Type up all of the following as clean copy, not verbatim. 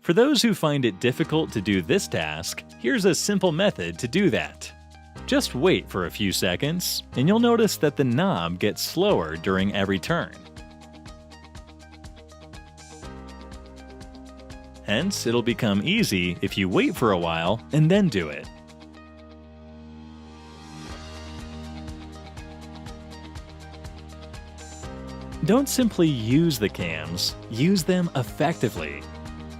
For those who find it difficult to do this task, here's a simple method to do that. Just wait for a few seconds, and you'll notice that the knob gets slower during every turn. Hence, it'll become easy if you wait for a while and then do it. Don't simply use the cams, use them effectively.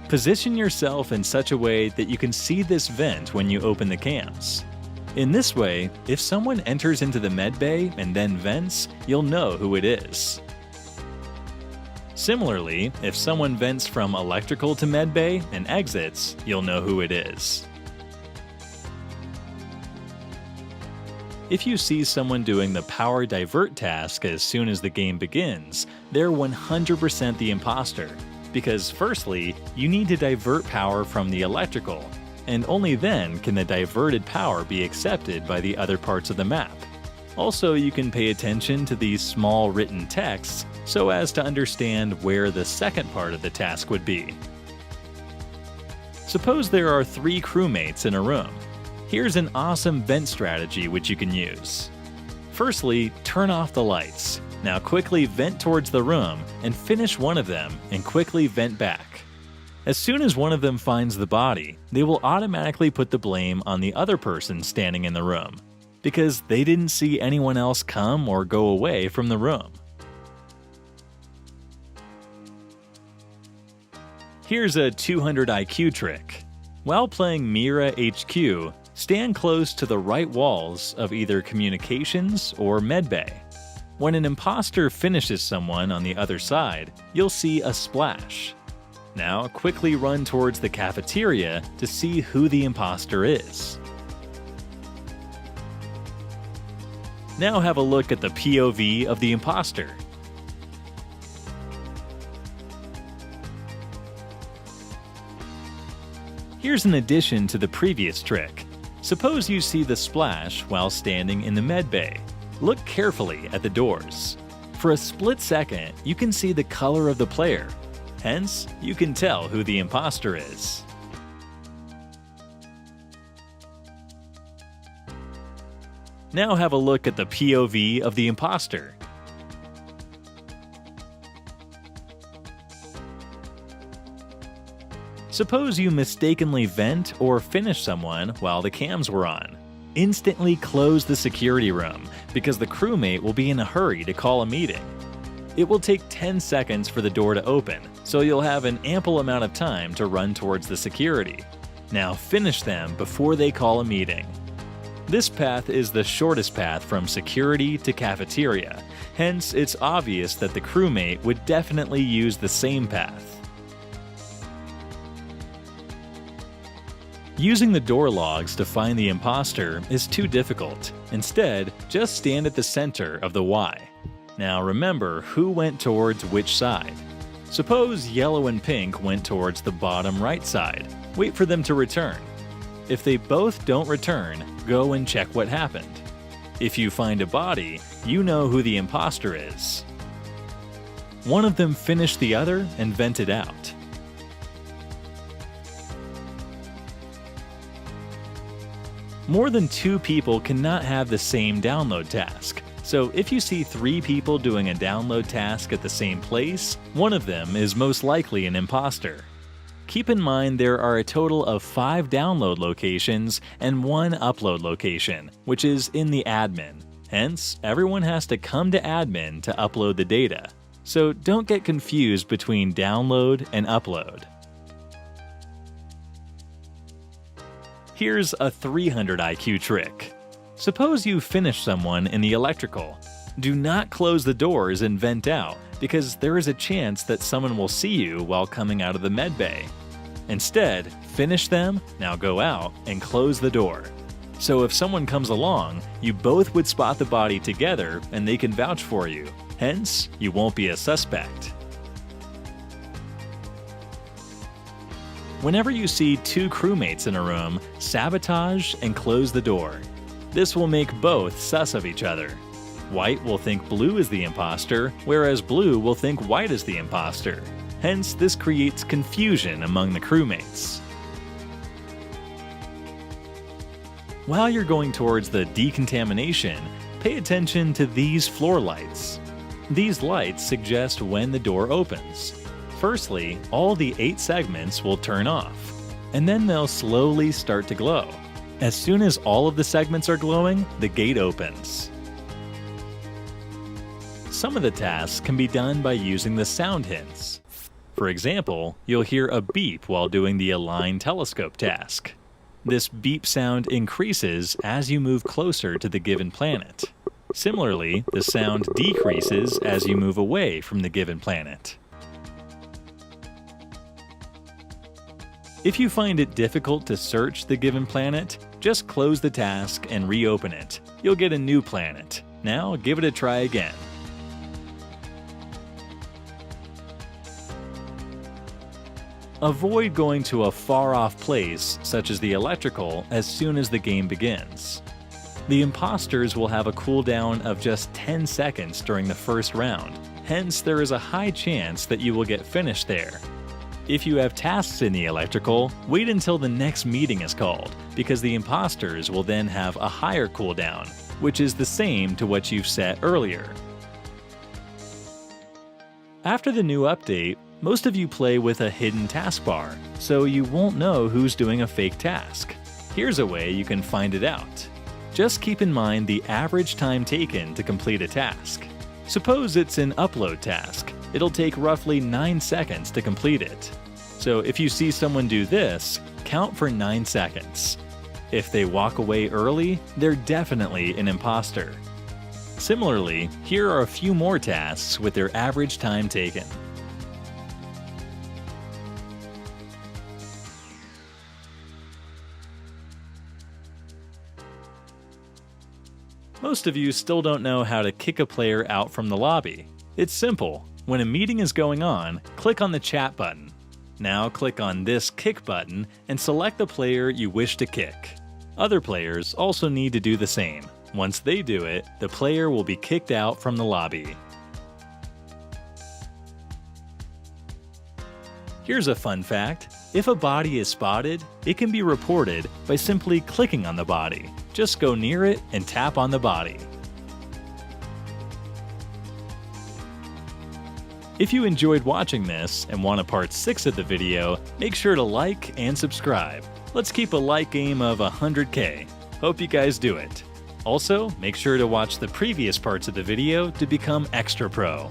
Position yourself in such a way that you can see this vent when you open the cams. In this way, if someone enters into the medbay and then vents, you'll know who it is. Similarly, if someone vents from electrical to medbay and exits, you'll know who it is. If you see someone doing the power divert task as soon as the game begins, they're 100% the imposter, because firstly, you need to divert power from the electrical, and only then can the diverted power be accepted by the other parts of the map. Also, you can pay attention to these small written texts so as to understand where the second part of the task would be. Suppose there are 3 crewmates in a room. Here's an awesome vent strategy which you can use. Firstly, turn off the lights. Now quickly vent towards the room and finish one of them and quickly vent back. As soon as one of them finds the body, they will automatically put the blame on the other person standing in the room, because they didn't see anyone else come or go away from the room. Here's a 200 IQ trick. While playing Mira HQ, stand close to the right walls of either communications or medbay. When an imposter finishes someone on the other side, you'll see a splash. Now quickly run towards the cafeteria to see who the imposter is. Now have a look at the POV of the imposter. Here's an addition to the previous trick. Suppose you see the splash while standing in the medbay. Look carefully at the doors. For a split second, you can see the color of the player. Hence, you can tell who the imposter is. Now have a look at the POV of the imposter. Suppose you mistakenly vent or finish someone while the cams were on. Instantly close the security room, because the crewmate will be in a hurry to call a meeting. It will take 10 seconds for the door to open, so you'll have an ample amount of time to run towards the security. Now finish them before they call a meeting. This path is the shortest path from security to cafeteria, hence it's obvious that the crewmate would definitely use the same path. Using the door logs to find the imposter is too difficult. Instead, just stand at the center of the Y. Now remember who went towards which side. Suppose yellow and pink went towards the bottom right side. Wait for them to return. If they both don't return, go and check what happened. If you find a body, you know who the imposter is. One of them finished the other and vented out. More than 2 people cannot have the same download task. So if you see 3 people doing a download task at the same place, one of them is most likely an imposter. Keep in mind there are a total of 5 download locations and 1 upload location, which is in the admin. Hence, everyone has to come to admin to upload the data. So don't get confused between download and upload. Here's a 300 IQ trick. Suppose you finish someone in the electrical. Do not close the doors and vent out, because there is a chance that someone will see you while coming out of the medbay. Instead, finish them, now go out, and close the door. So if someone comes along, you both would spot the body together and they can vouch for you. Hence, you won't be a suspect. Whenever you see 2 crewmates in a room, sabotage and close the door. This will make both sus of each other. White will think blue is the imposter, whereas blue will think white is the imposter. Hence, this creates confusion among the crewmates. While you're going towards the decontamination, pay attention to these floor lights. These lights suggest when the door opens. Firstly, all the 8 segments will turn off, and then they'll slowly start to glow. As soon as all of the segments are glowing, the gate opens. Some of the tasks can be done by using the sound hints. For example, you'll hear a beep while doing the align telescope task. This beep sound increases as you move closer to the given planet. Similarly, the sound decreases as you move away from the given planet. If you find it difficult to search the given planet, just close the task and reopen it. You'll get a new planet. Now give it a try again. Avoid going to a far-off place, such as the electrical, as soon as the game begins. The imposters will have a cooldown of just 10 seconds during the first round, hence there is a high chance that you will get finished there. If you have tasks in the electrical, wait until the next meeting is called, because the imposters will then have a higher cooldown, which is the same to what you've set earlier. After the new update, most of you play with a hidden taskbar, so you won't know who's doing a fake task. Here's a way you can find it out. Just keep in mind the average time taken to complete a task. Suppose it's an upload task. It'll take roughly 9 seconds to complete it. So if you see someone do this, count for 9 seconds. If they walk away early, they're definitely an imposter. Similarly, here are a few more tasks with their average time taken. Most of you still don't know how to kick a player out from the lobby. It's simple. When a meeting is going on, click on the chat button. Now click on this kick button and select the player you wish to kick. Other players also need to do the same. Once they do it, the player will be kicked out from the lobby. Here's a fun fact. If a body is spotted, it can be reported by simply clicking on the body. Just go near it and tap on the body. If you enjoyed watching this and want a part 6 of the video, make sure to like and subscribe. Let's keep a like aim of 100K. Hope you guys do it. Also, make sure to watch the previous parts of the video to become extra pro.